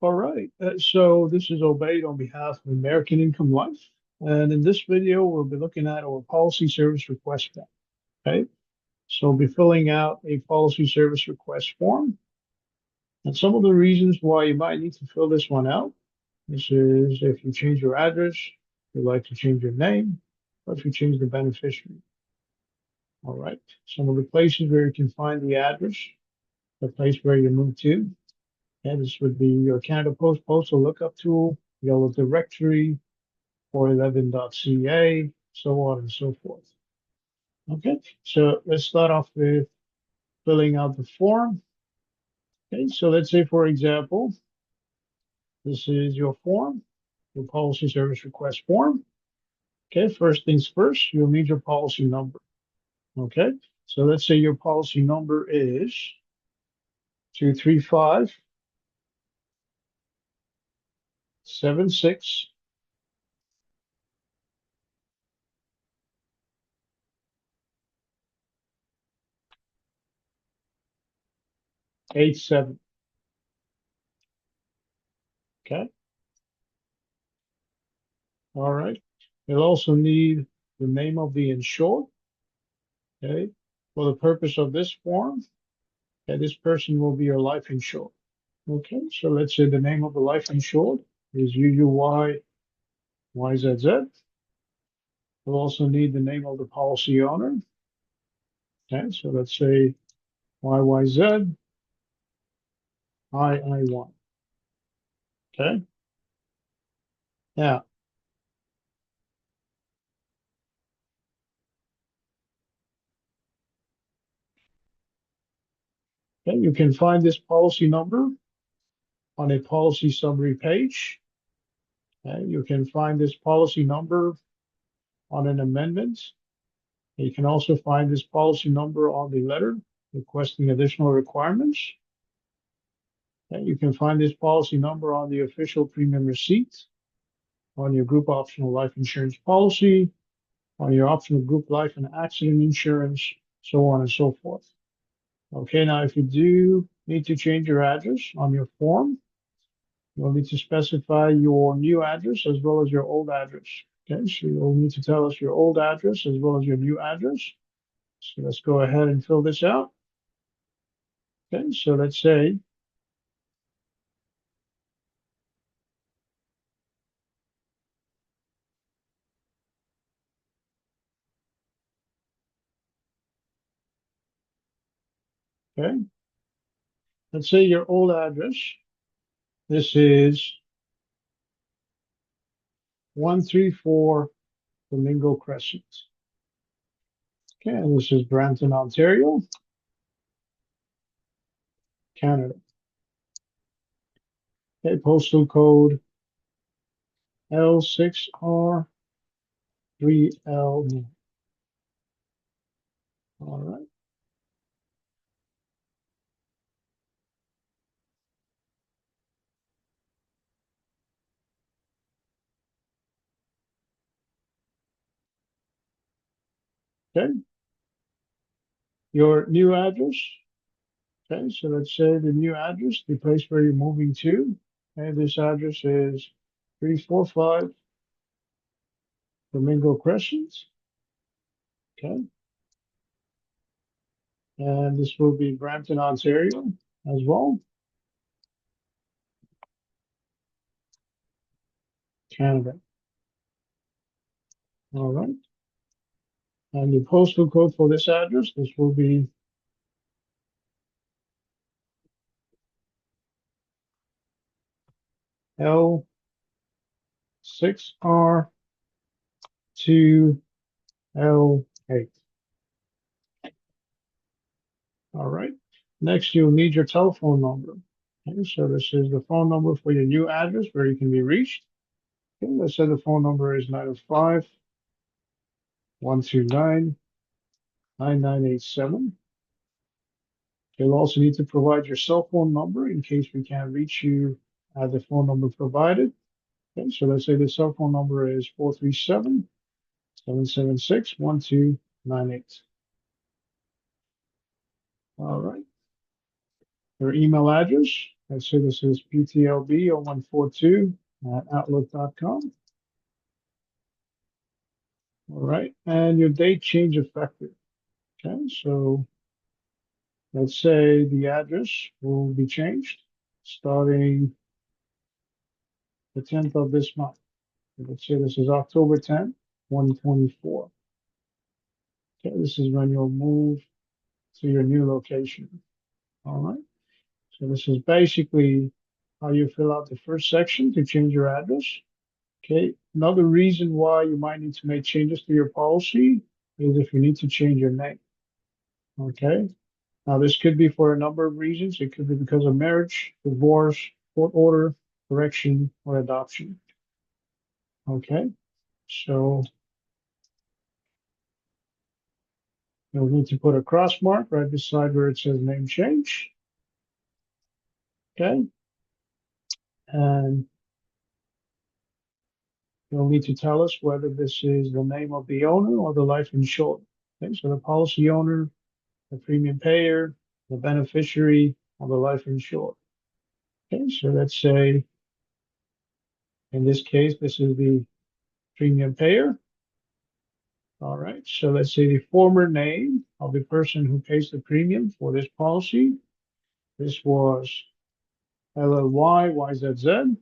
All right, so this is Obaid on behalf of American Income Life. And in this video, we'll be looking at our policy service request form. Okay, so we'll be filling out a policy service request form. And some of the reasons why you might need to fill this one out. This is if you change your address, you'd like to change your name, or if you change the beneficiary. All right, some of the places where you can find the address, the place where you moved to. And this would be your Canada Post postal lookup tool, Yellow Directory, 411.ca, so on and so forth. Okay, so let's start off with filling out the form. Okay, so let's say, for example, this is your form, your policy service request form. Okay, first things first, you'll need your policy number. Okay, so let's say your policy number is 23576 87. Okay. All right. You'll also need the name of the insured. Okay. For the purpose of this form, okay, this person will be your life insured. Okay. So let's say the name of the life insured is UUY YZZ. We'll also need the name of the policy owner. Okay. So let's say YYZ II1. Okay. Now, okay, you can find this policy number on a policy summary page. Okay, you can find this policy number on an amendment. You can also find this policy number on the letter requesting additional requirements. Okay, you can find this policy number on the official premium receipt, on your group optional life insurance policy, on your optional group life and accident insurance, so on and so forth. Okay, now if you do need to change your address on your form, you'll need to specify your new address as well as your old address. Okay, so you'll need to tell us your old address as well as your new address. So let's go ahead and fill this out. Okay, so let's say okay, let's say your old address. This is 134 Flamingo Crescent. Okay, and this is Brampton, Ontario, Canada. Okay, postal code L6R3L. All right. Okay. Your new address. Okay, so let's say the new address, the place where you're moving to. And this address is 345 Flamingo Crescent. Okay. And this will be Brampton, Ontario as well, Canada. All right. And the postal code for this address, this will be L6R2L8. All right. Next, you'll need your telephone number. Okay, so this is the phone number for your new address where you can be reached. Okay, let's say the phone number is 905-129-9987. You'll also need to provide your cell phone number in case we can't reach you at the phone number provided. Okay, so let's say the cell phone number is 437-776-1298. All right. Your email address. Let's say this is ptlb0142@outlook.com. All right, and your date change effective. Okay, so let's say the address will be changed starting the 10th of this month. Let's say this is October 10th, 2024. Okay, this is when you'll move to your new location. All right, so this is basically how you fill out the first section to change your address. Okay, another reason why you might need to make changes to your policy is if you need to change your name. Okay, now this could be for a number of reasons. It could be because of marriage, divorce, court order, correction, or adoption. Okay, so you'll need to put a cross mark right beside where it says name change. Okay, and you'll need to tell us whether this is the name of the owner or the life insured. Okay, so the policy owner, the premium payer, the beneficiary, or the life insured. Okay, so let's say in this case, this is the premium payer. All right, so let's say the former name of the person who pays the premium for this policy. This was LLY YZZ.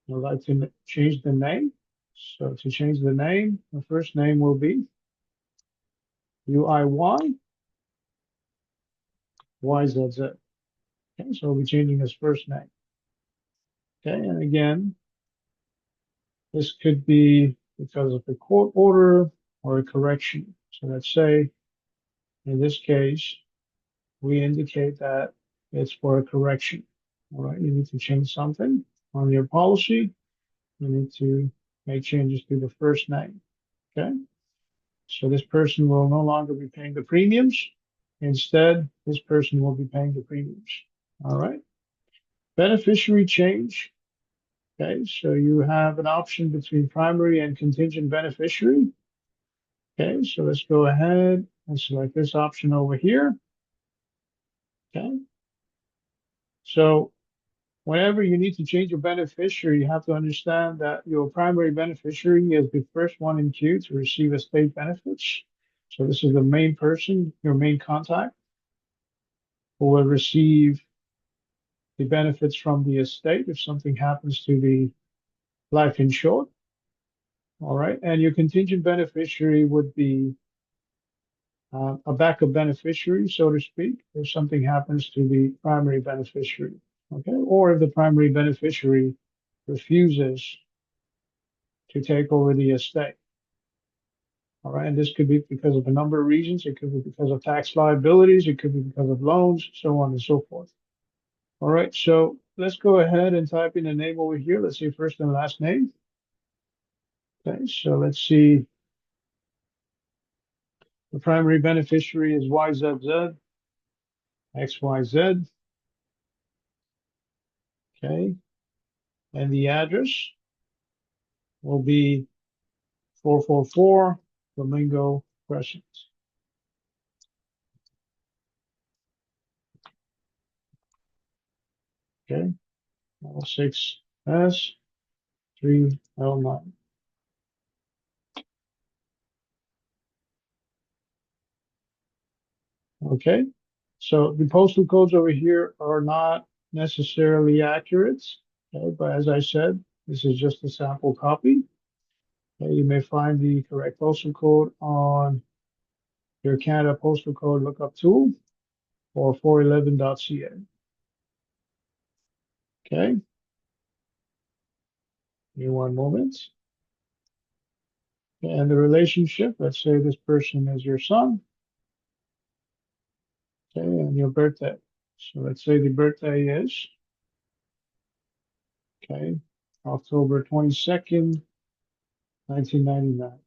I'd like to change the name. So to change the name, the first name will be UIY YZZ. Okay, so we'll be changing his first name. Okay, and again, this could be because of the court order or a correction. So let's say in this case, we indicate that it's for a correction. All right, you need to change something on your policy. You need to make changes to the first name. Okay, so this person will no longer be paying the premiums. Instead, this person will be paying the premiums. All right, beneficiary change. Okay, so you have an option between primary and contingent beneficiary. Okay, so let's go ahead and select this option over here. Okay, so whenever you need to change your beneficiary, you have to understand that your primary beneficiary is the first one in queue to receive estate benefits. So this is the main person, your main contact, who will receive the benefits from the estate if something happens to the life insured. All right, and your contingent beneficiary would be a backup beneficiary, so to speak, if something happens to the primary beneficiary. Okay, or if the primary beneficiary refuses to take over the estate. All right, and this could be because of a number of reasons. It could be because of tax liabilities. It could be because of loans, so on and so forth. All right, so let's go ahead and type in a name over here. Let's see first and last name. Okay, so let's see. The primary beneficiary is YZZ, XYZ. Okay, and the address will be 444 Flamingo Crescent. Okay, L6S 3L9. Okay, so the postal codes over here are not necessarily accurate. Okay, but as I said, this is just a sample copy. Okay, you may find the correct postal code on your Canada postal code lookup tool or 411.ca. Okay, give me one moment. And the relationship, let's say this person is your son. Okay, and your birthday. So let's say the birthday is, okay, October 22nd, 1999.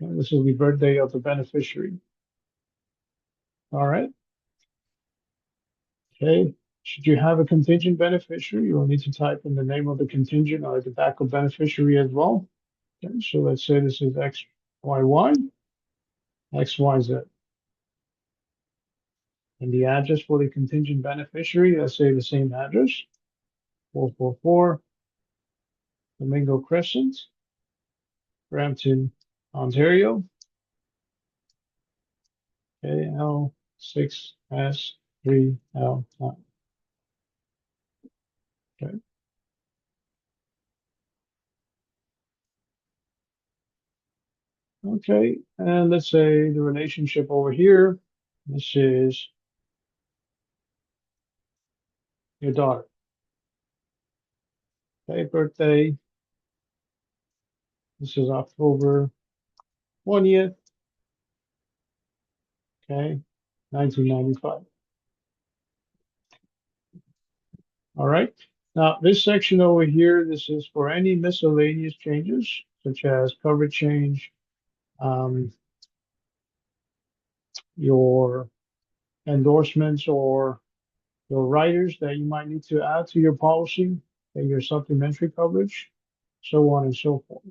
Okay, this is the birthday of the beneficiary. All right. Okay. Should you have a contingent beneficiary, you will need to type in the name of the contingent or the backup beneficiary as well. Okay, so let's say this is XYY, XYZ. And the address for the contingent beneficiary, let's say the same address, 444 Domingo Crescent, Brampton, Ontario, KL6S3L9. Okay. Okay, and let's say the relationship over here, this is your daughter. Okay, birthday, this is October 20th, okay, 1995. All right. Now, this section over here, this is for any miscellaneous changes, such as coverage change, um, your endorsements or your riders that you might need to add to your policy and your supplementary coverage, so on and so forth.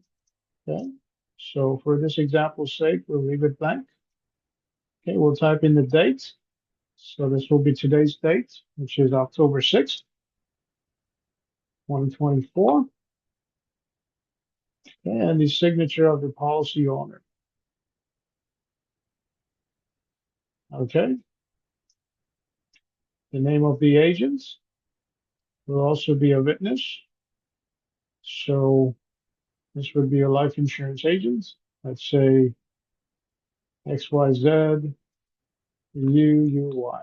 Okay. So for this example's sake, we'll leave it blank. Okay, we'll type in the date. So this will be today's date, which is October 6th, 2024. And the signature of the policy owner. Okay. The name of the agent will also be a witness. So this would be a life insurance agent. Let's say XYZ UUY.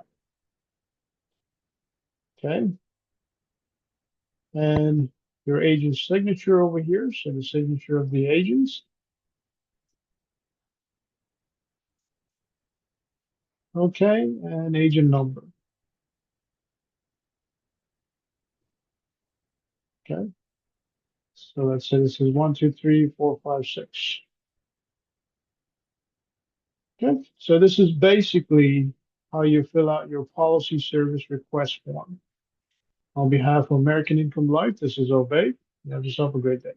Okay. And your agent's signature over here. So the signature of the agents. Okay. And agent number. Okay. So let's say this is 1, 2, 3, 4, 5, 6. Okay. So this is basically how you fill out your policy service request form. On behalf of American Income Life, this is Obey. You have yourself a great day.